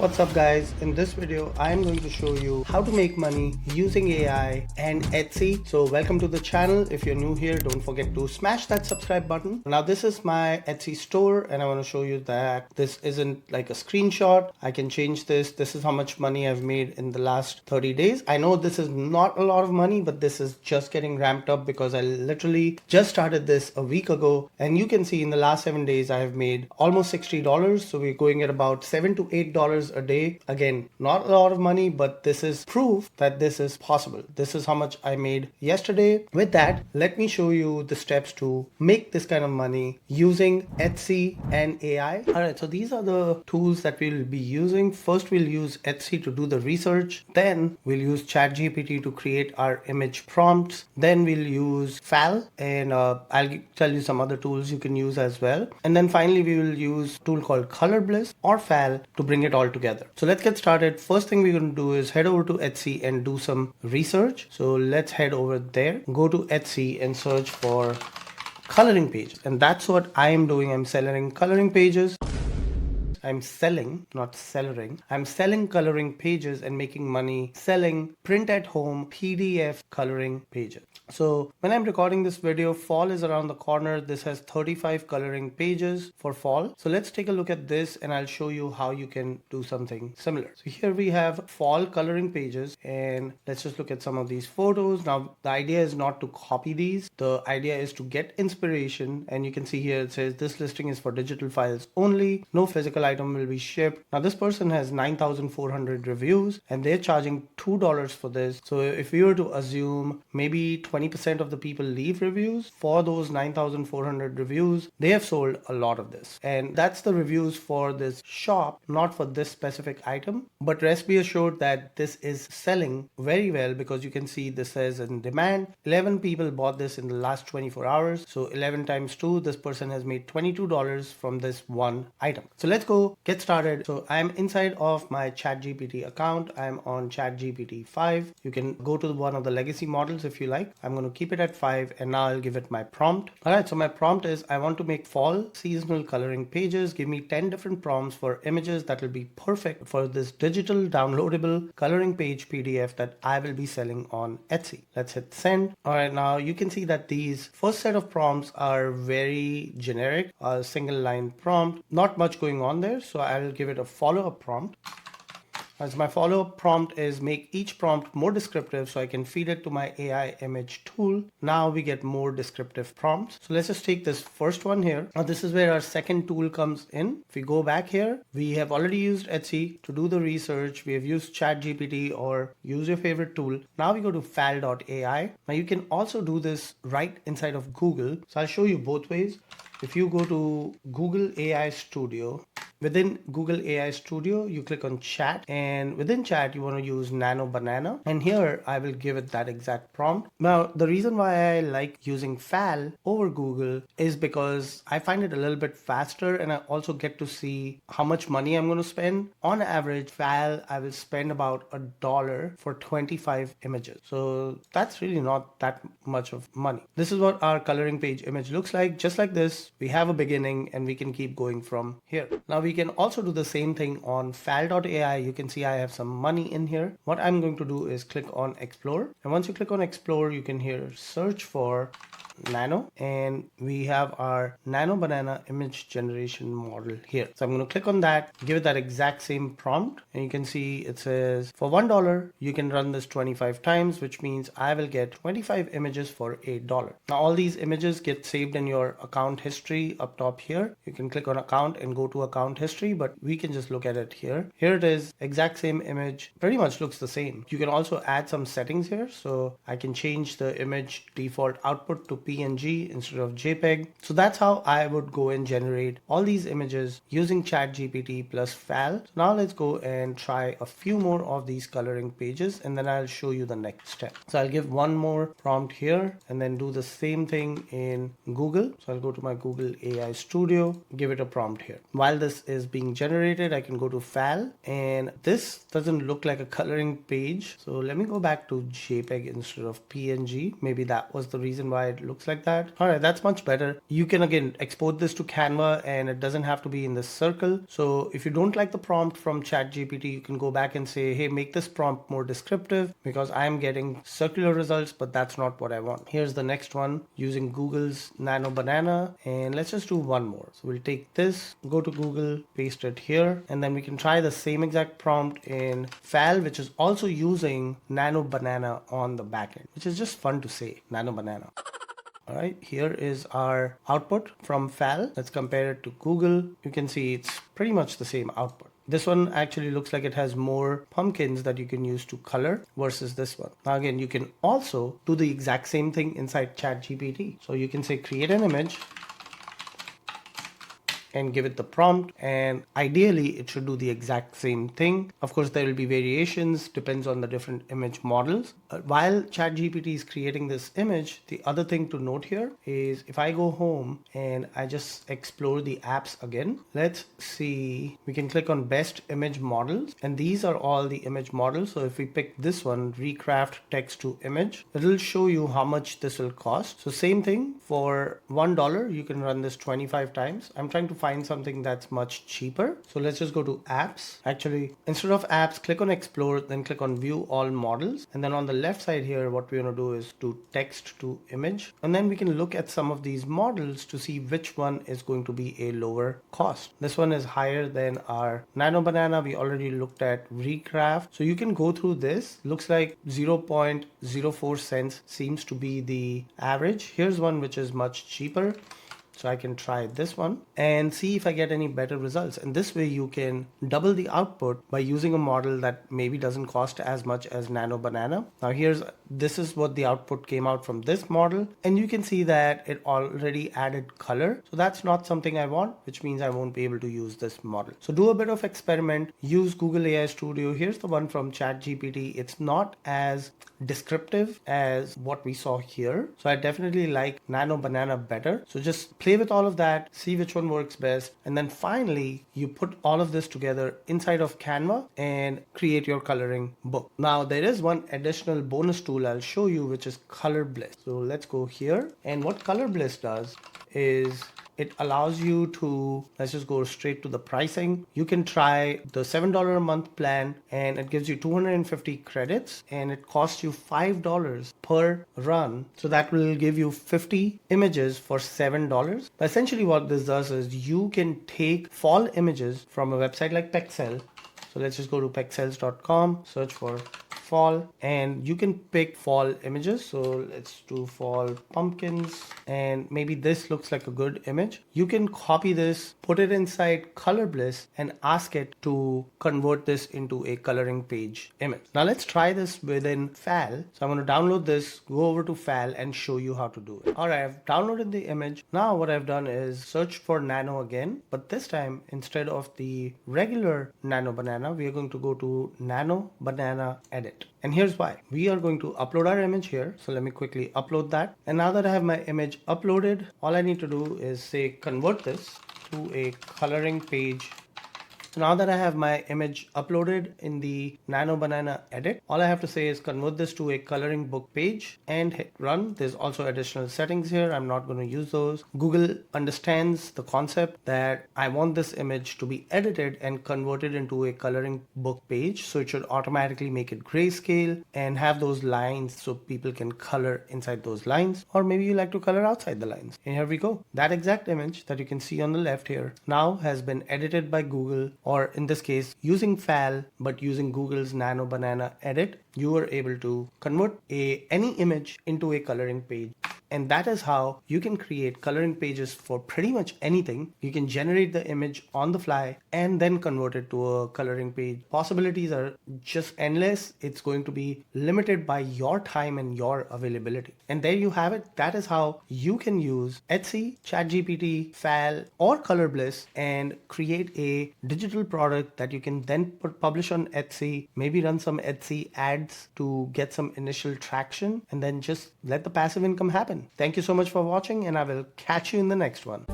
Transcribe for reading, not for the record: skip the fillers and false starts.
What's up guys, in this video I am going to show you how to make money using AI and Etsy. So welcome to the channel. If you're new here, don't forget to smash that subscribe button. Now this is my Etsy store and I want to show you that this isn't like a screenshot. I can change this. This is how much money I've made in the last 30 days. I know this is not a lot of money, but this is just getting ramped up because I literally just started this a week ago, and you can see in the last 7 days I have made almost $60. So we're going at about $7 to $8 a day. Again, not a lot of money, but this is proof that this is possible. This is how much I made yesterday. With that, let me show you the steps to make this kind of money using Etsy and AI. All right, so these are the tools that we'll be using. First, we'll use Etsy to do the research. Then we'll use ChatGPT to create our image prompts. Then we'll use FAL, and I'll tell you some other tools you can use as well. And then finally, we will use a tool called Color Bliss or FAL to bring it all together. So let's get started. First thing we're going to do is head over to Etsy and do some research. So let's head over there, go to Etsy and search for coloring pages. And that's what I am doing. I'm selling coloring pages. I'm selling, not cellaring. I'm selling coloring pages and making money selling print at home PDF coloring pages. So when I'm recording this video, fall is around the corner. This has 35 coloring pages for fall. So let's take a look at this and I'll show you how you can do something similar. So here we have fall coloring pages, and let's just look at some of these photos. Now the idea is not to copy these. The idea is to get inspiration, and you can see here it says this listing is for digital files only. No physical item will be shipped. Now this person has 9,400 reviews and they're charging $2 for this. So if we were to assume maybe 20% of the people leave reviews for those 9,400 reviews, they have sold a lot of this. And that's the reviews for this shop, not for this specific item. But rest be assured that this is selling very well, because you can see this says in demand. 11 people bought this in the last 24 hours. So 11 times 2, this person has made $22 from this one item. So let's go get started. So I'm inside of my ChatGPT account. I'm on ChatGPT 5. You can go to one of the legacy models if you like. I'm going to keep it at 5, and now I'll give it my prompt. All right, so my prompt is I want to make fall seasonal coloring pages. Give me 10 different prompts for images that will be perfect for this digital downloadable coloring page PDF that I will be selling on Etsy. Let's hit send. All right, now you can see that these first set of prompts are very generic, a single line prompt, not much going on there. So I will give it a follow-up prompt. As my follow-up prompt is make each prompt more descriptive so I can feed it to my AI image tool. Now we get more descriptive prompts. So let's just take this first one here. Now this is where our second tool comes in. If we go back here, we have already used Etsy to do the research. We have used ChatGPT or use your favorite tool. Now we go to FAL.ai. Now you can also do this right inside of Google. So I'll show you both ways. If you go to Google AI Studio, within Google AI Studio, you click on chat, and within chat, you want to use Nano Banana. And here I will give it that exact prompt. Now, the reason why I like using FAL over Google is because I find it a little bit faster, and I also get to see how much money I'm going to spend. On average, FAL, I will spend about $1 for 25 images. So that's really not that much of money. This is what our coloring page image looks like. Just like this, we have a beginning and we can keep going from here. Now we can also do the same thing on FAL.ai. You can see I have some money in here. What I'm going to do is click on explore. And once you click on explore, you can here search for Nano, and we have our Nano Banana image generation model here. So I'm going to click on that, give it that exact same prompt, and you can see it says for $1 you can run this 25 times, which means I will get 25 images for $8. Now all these images get saved in your account history up top here. You can click on account and go to account history, but we can just look at it here. Here it is, exact same image, pretty much looks the same. You can also add some settings here. So I can change the image default output to PNG instead of JPEG. So that's how I would go and generate all these images using ChatGPT plus FAL. So now let's go and try a few more of these coloring pages, and then I'll show you the next step. So I'll give one more prompt here and then do the same thing in Google. So I'll go to my Google AI Studio, give it a prompt here. While this is being generated, I can go to FAL, and this doesn't look like a coloring page. So let me go back to JPEG instead of PNG. Maybe that was the reason why it looked looks like that. All right, that's much better. You can again export this to Canva and it doesn't have to be in this circle. So if you don't like the prompt from ChatGPT, you can go back and say, hey, make this prompt more descriptive because I am getting circular results, but that's not what I want. Here's the next one using Google's Nano Banana. And let's just do one more. So we'll take this, go to Google, paste it here, and then we can try the same exact prompt in FAL, which is also using Nano Banana on the backend, which is just fun to say, Nano Banana. All right, here is our output from FAL. Let's compare it to Google. You can see it's pretty much the same output. This one actually looks like it has more pumpkins that you can use to color versus this one. Now again, you can also do the exact same thing inside ChatGPT. So you can say create an image and give it the prompt, and ideally it should do the exact same thing. Of course, there will be variations, depends on the different image models. While ChatGPT is creating this image, the other thing to note here is if I go home and I just explore the apps again, let's see, we can click on best image models, and these are all the image models. So if we pick this one, recraft text to image, it'll show you how much this will cost. So same thing, for $1 you can run this 25 times. I'm trying to find something that's much cheaper. So let's just go to apps. Actually, instead of apps, click on explore, then click on view all models. And then on the left side here, what we're going to do is do text to image. And then we can look at some of these models to see which one is going to be a lower cost. This one is higher than our Nano Banana. We already looked at recraft. So you can go through this. Looks like 0.04 cents seems to be the average. Here's one which is much cheaper. So I can try this one and see if I get any better results. And this way you can double the output by using a model that maybe doesn't cost as much as Nano Banana. Now this is what the output came out from this model. And you can see that it already added color. So that's not something I want, which means I won't be able to use this model. So do a bit of experiment, use Google AI Studio. Here's the one from ChatGPT. It's not as descriptive as what we saw here. So I definitely like Nano Banana better. So just play with all of that, see which one works best. And then finally, you put all of this together inside of Canva and create your coloring book. Now there is one additional bonus tool I'll show you, which is Color Bliss. So let's go here. And what Color Bliss does is it allows you to, let's just go straight to the pricing. You can try the $7 a month plan and it gives you 250 credits and it costs you $5 per run. So that will give you 50 images for $7. But essentially what this does is you can take fall images from a website like Pexel. So let's just go to pexels.com, search for fall, and you can pick fall images. So let's do fall pumpkins, and maybe this looks like a good image. You can copy this, put it inside Color Bliss and ask it to convert this into a coloring page image. Now let's try this within FAL. So I'm going to download this, go over to FAL and show you how to do it. All right, I've downloaded the image. Now what I've done is search for Nano again, but this time instead of the regular Nano Banana, we are going to go to Nano Banana Edit. And here's why. We are going to upload our image here. So let me quickly upload that. And now that I have my image uploaded, all I need to do is say convert this to a coloring page. So now that I have my image uploaded in the Nano Banana edit, all I have to say is convert this to a coloring book page and hit run. There's also additional settings here. I'm not going to use those. Google understands the concept that I want this image to be edited and converted into a coloring book page. So it should automatically make it grayscale and have those lines so people can color inside those lines. Or maybe you like to color outside the lines. And here we go. That exact image that you can see on the left here now has been edited by Google, or in this case using FAL but using Google's Nano Banana edit. You are able to convert any image into a coloring page. And that is how you can create coloring pages for pretty much anything. You can generate the image on the fly and then convert it to a coloring page. Possibilities are just endless. It's going to be limited by your time and your availability. And there you have it. That is how you can use Etsy, ChatGPT, FAL, or Color Bliss and create a digital product that you can then publish on Etsy, maybe run some Etsy ads to get some initial traction, and then just let the passive income happen. Thank you so much for watching, and I will catch you in the next one.